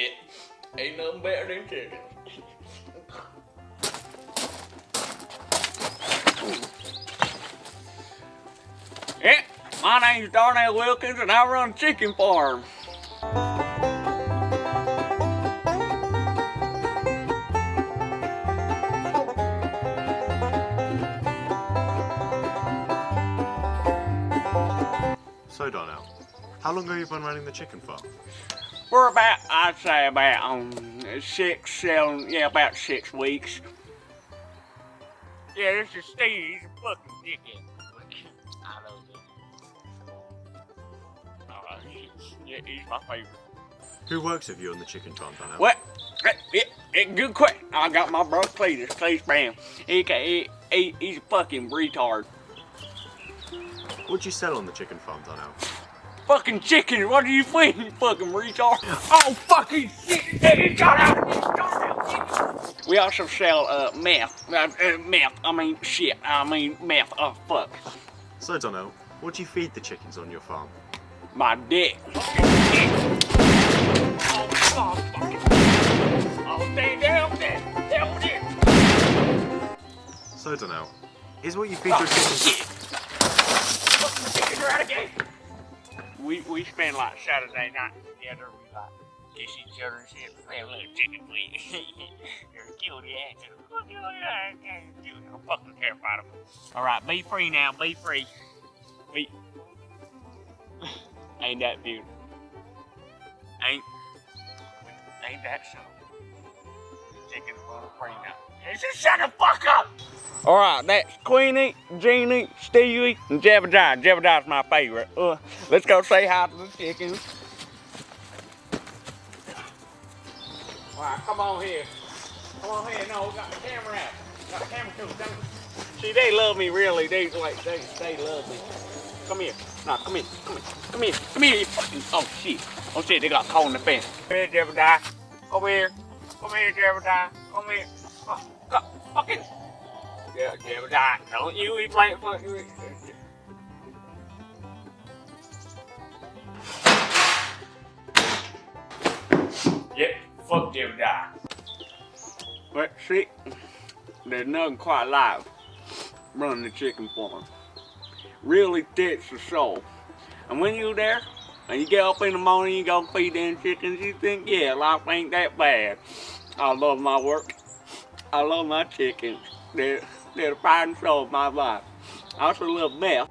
It ain't nothing better than chicken. Yeah, my name's Darnell Wilkins and I run a chicken farm. So Darnell, how long have you been running the chicken farm? For about, I'd say about 6, 7, yeah, about 6 weeks. Yeah, this is Steve. He's a fucking dickhead. I love him. Yeah, he's my favorite. Who works with you on the chicken farm, Darnell? What? Good question. I got my brother Cletus Bam. He's a fucking retard. What do you sell on the chicken farm, Darnell? Fucking chicken, what do you think, you fucking retard? Oh, fucking shit! Hey, got out! We also sell meth. Meth, meth. Oh, fuck. So Darnell, what do you feed the chickens on your farm? My dick. Oh, fucking. Oh, stay down there. Down there. So Darnell, is what you feed your chickens... Shit. Fucking chickens are out of game. We spend like Saturday night together. We like kiss each other and shit. Man, look, chicken feet. You're a cutie, ain't you? I'm fucking terrified of them. All right, be free now. Be free. Ain't that beautiful? Ain't that so? The chicken's free now. Just shut the fuck up. All right, that's Queenie, Jeannie, Stevie, and Jebediah. Jebediah's my favorite. Let's go say hi to the chickens. All right, come on here. Come on here. No, we got the camera out. Got the camera too. See, they love me really. They love me. Come here. No, come here. Come here, you fucking. Oh shit, they got caught in the fence. Come here, Jebediah. Come here, Jebediah. Come here. Fucking. Yeah, Jebediah, don't you be playing fucking. Yep, fuck Jebediah. But see, there's nothing quite like running the chicken farm. Really takes the soul. And when you're there, and you get up in the morning, you go feed them chickens, you think, yeah, life ain't that bad. I love my work. I love my chickens. They're the pride and soul of my life. I also love meth.